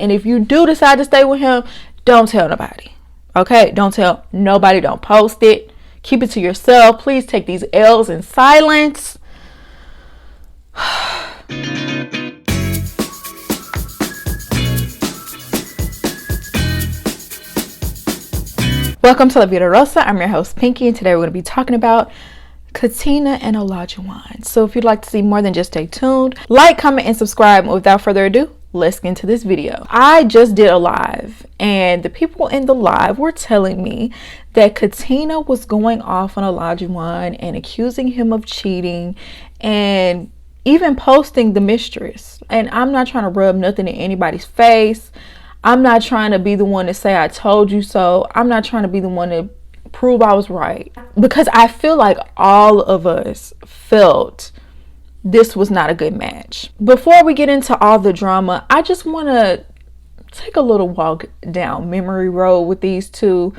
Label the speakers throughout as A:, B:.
A: And if you do decide to stay with him, don't tell nobody. Okay? Don't tell nobody. Don't post it. Keep it to yourself. Please take these L's in silence. Welcome to La Vida Rosa. I'm your host, Pinky, and today we're going to be talking about Katina and Olajuwon. So if you'd like to see more, then just stay tuned. Like, comment, and subscribe. Without further ado, let's get into this video. I just did a live, and the people in the live were telling me that Katina was going off on Olajuwon and accusing him of cheating and even posting the Mistress. And I'm not trying to rub nothing in anybody's face. I'm not trying to be the one to say I told you so. I'm not trying to be the one to prove I was right, because I feel like all of us felt this was not a good match. Before we get into all the drama, I just want to take a little walk down memory road with these two,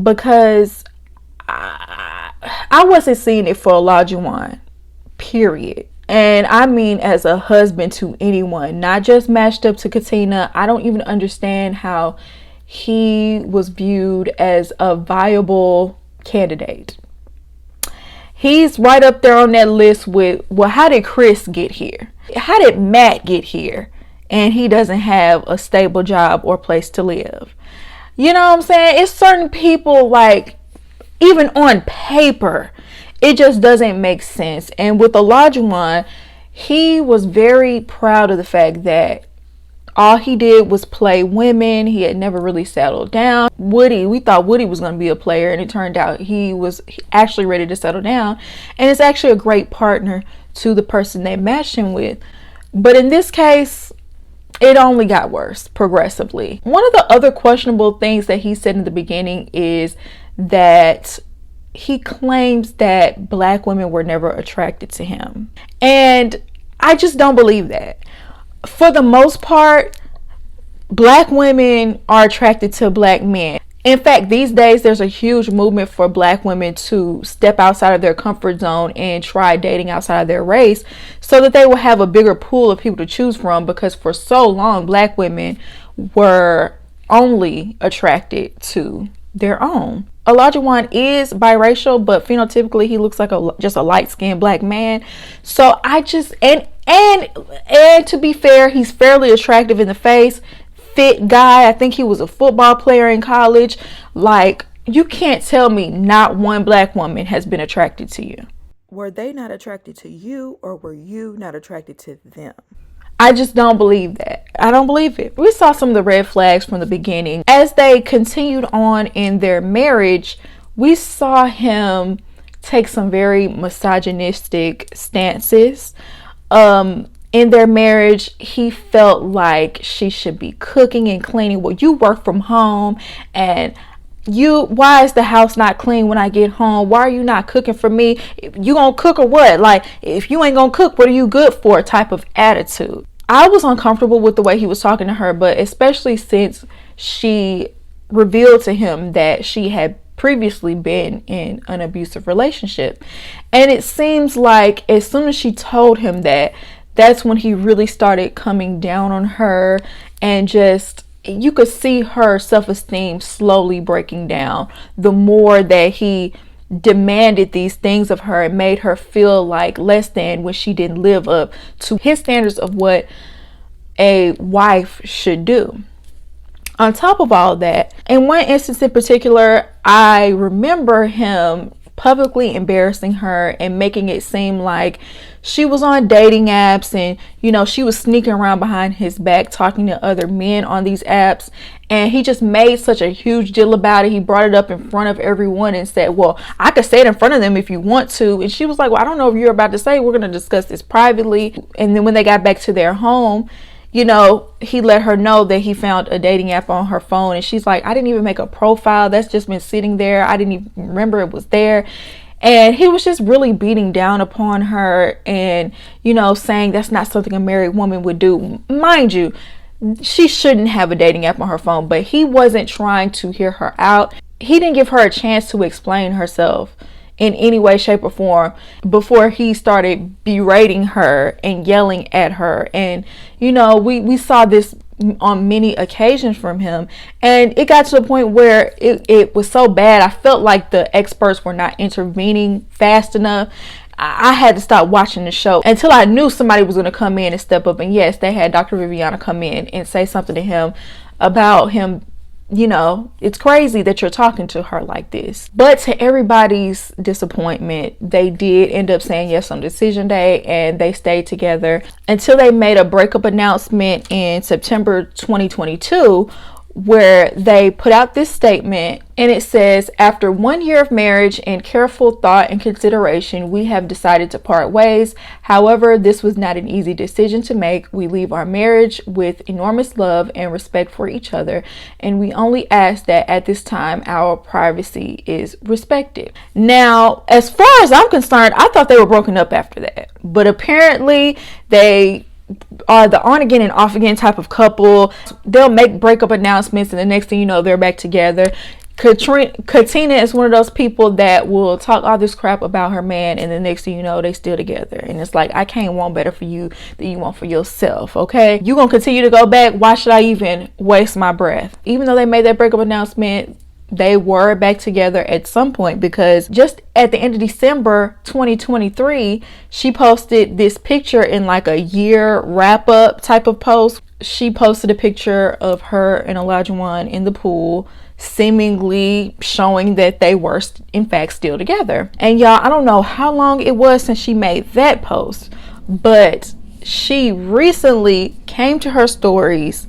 A: because I wasn't seeing it for Olajuwon, period. And I mean as a husband to anyone, not just matched up to Katina. I don't even understand how he was viewed as a viable candidate. He's right up there on that list with, well, how did Chris get here? How did Matt get here? And he doesn't have a stable job or place to live. You know what I'm saying? It's certain people, like, even on paper, it just doesn't make sense. And with Olajuwon, he was very proud of the fact that all he did was play women. He had never really settled down. We thought Woody was going to be a player, and it turned out he was actually ready to settle down. And it's actually a great partner to the person they matched him with. But in this case, it only got worse progressively. One of the other questionable things that he said in the beginning is that he claims that black women were never attracted to him. And I just don't believe that. For the most part, black women are attracted to black men. In fact, these days, there's a huge movement for black women to step outside of their comfort zone and try dating outside of their race, so that they will have a bigger pool of people to choose from, because for so long, black women were only attracted to their own. Olajuwon is biracial, but phenotypically he looks like just a light-skinned black man. So I just, and to be fair, he's fairly attractive in the face, fit guy. I think he was a football player in college. Like, you can't tell me not one black woman has been attracted to you. Were they not attracted to you, or were you not attracted to them? I just don't believe that. I don't believe it. We saw some of the red flags from the beginning. As they continued on in their marriage, we saw him take some very misogynistic stances. In their marriage, he felt like she should be cooking and cleaning. Well, you work from home, and why is the house not clean when I get home? Why are you not cooking for me? You gonna cook or what? Like, if you ain't gonna cook, what are you good for? Type of attitude. I was uncomfortable with the way he was talking to her, but especially since she revealed to him that she had previously been in an abusive relationship. And it seems like as soon as she told him that, that's when he really started coming down on her, and just, you could see her self-esteem slowly breaking down the more that he demanded these things of her and made her feel like less than when she didn't live up to his standards of what a wife should do. On top of all that, in one instance in particular, I remember him publicly embarrassing her and making it seem like she was on dating apps, and she was sneaking around behind his back talking to other men on these apps, and he just made such a huge deal about it. He brought it up in front of everyone and said, well, I could say it in front of them if you want to. And she was like, well, I don't know if you're about to say, we're going to discuss this privately. And then when they got back to their home, he let her know that he found a dating app on her phone, and she's like, I didn't even make a profile. That's just been sitting there. I didn't even remember it was there. And he was just really beating down upon her and, saying that's not something a married woman would do. Mind you, she shouldn't have a dating app on her phone, but he wasn't trying to hear her out. He didn't give her a chance to explain herself in any way, shape, or form before he started berating her and yelling at her. And we saw this on many occasions from him, and it got to the point where it was so bad I felt like the experts were not intervening fast enough. I had to stop watching the show until I knew somebody was going to come in and step up. And yes, they had Dr. Viviana come in and say something to him about him. You know, it's crazy that you're talking to her like this. But to everybody's disappointment, they did end up saying yes on decision day, and they stayed together until they made a breakup announcement in September 2022, where they put out this statement, and it says, after 1 year of marriage and careful thought and consideration, we have decided to part ways. However, this was not an easy decision to make. We leave our marriage with enormous love and respect for each other, and we only ask that at this time our privacy is respected. Now, as far as I'm concerned, I thought they were broken up after that, but apparently they are the on again and off again type of couple. They'll make breakup announcements, and the next thing you know, they're back together. Katina is one of those people that will talk all this crap about her man, and the next thing you know, they still together. And it's like, I can't want better for you than you want for yourself. Okay, you gonna continue to go back? Why should I even waste my breath? Even though they made that breakup announcement, they were back together at some point, because just at the end of December 2023, she posted this picture in like a year wrap up type of post. She posted a picture of her and Olajuwon in the pool, seemingly showing that they were in fact still together. And y'all, I don't know how long it was since she made that post, but she recently came to her stories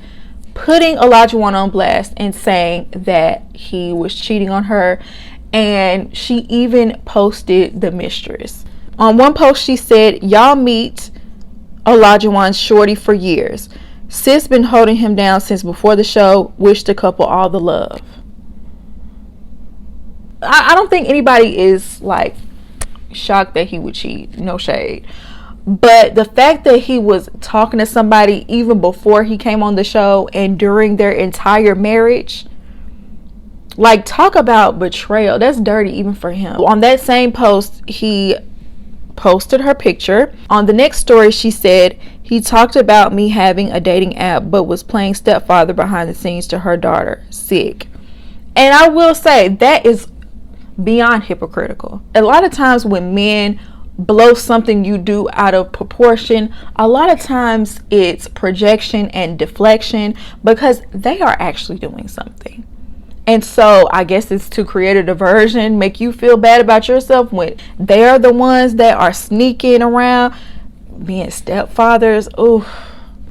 A: putting Olajuwon on blast and saying that he was cheating on her, and she even posted the Mistress. On one post she said, y'all meet Olajuwon's shorty for years. Sis been holding him down since before the show. Wish the couple all the love. I don't think anybody is like shocked that he would cheat, no shade. But the fact that he was talking to somebody even before he came on the show and during their entire marriage, like, talk about betrayal. That's dirty even for him. On that same post, he posted her picture. On the next story, she said, he talked about me having a dating app but was playing stepfather behind the scenes to her daughter. Sick. And I will say, that is beyond hypocritical. A lot of times when men blow something you do out of proportion, a lot of times it's projection and deflection, because they are actually doing something. And so I guess it's to create a diversion, make you feel bad about yourself, when they are the ones that are sneaking around being stepfathers. Oh,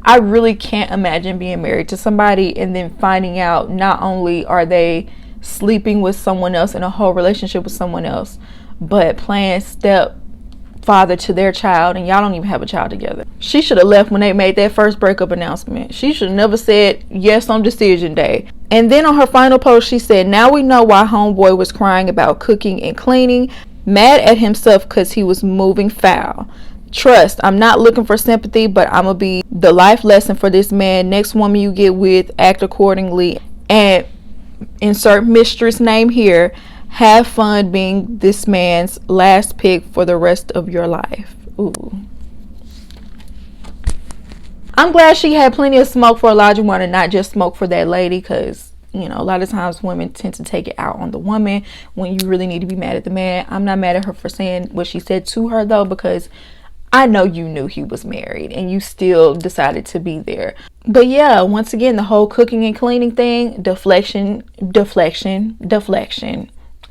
A: I really can't imagine being married to somebody and then finding out not only are they sleeping with someone else in a whole relationship with someone else, but playing stepfather to their child, and y'all don't even have a child together. She should have left when they made that first breakup announcement. She should have never said yes on decision day. And then on her final post, she said, now we know why homeboy was crying about cooking and cleaning, mad at himself because he was moving foul. Trust, I'm not looking for sympathy, but I'm gonna be the life lesson for this man. Next woman you get with, act accordingly, and insert Mistress name here. Have fun being this man's last pick for the rest of your life. Ooh. I'm glad she had plenty of smoke for Olajuwon and not just smoke for that lady, because, you know, a lot of times women tend to take it out on the woman when you really need to be mad at the man. I'm not mad at her for saying what she said to her, though, because I know you knew he was married and you still decided to be there. But yeah, once again, the whole cooking and cleaning thing, deflection,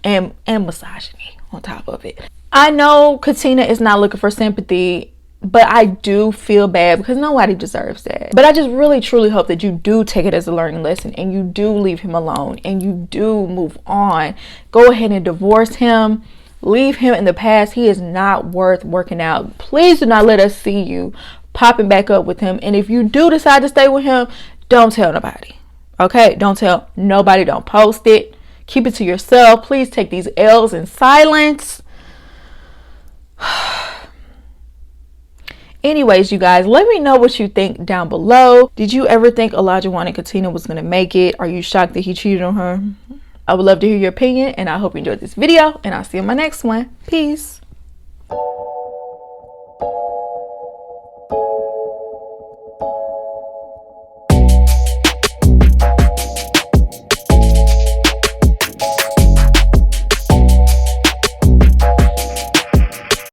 A: and misogyny on top of it. I know Katina is not looking for sympathy, but I do feel bad because nobody deserves that. But I just really truly hope that you do take it as a learning lesson and you do leave him alone and you do move on. Go ahead and divorce him. Leave him in the past. He is not worth working out. Please do not let us see you popping back up with him. And if you do decide to stay with him, don't tell nobody. Okay? Don't tell nobody. Don't post it. Keep it to yourself. Please take these L's in silence. Anyways, you guys, let me know what you think down below. Did you ever think Olajuwon and Katina was going to make it? Are you shocked that he cheated on her? I would love to hear your opinion, and I hope you enjoyed this video, and I'll see you in my next one. Peace.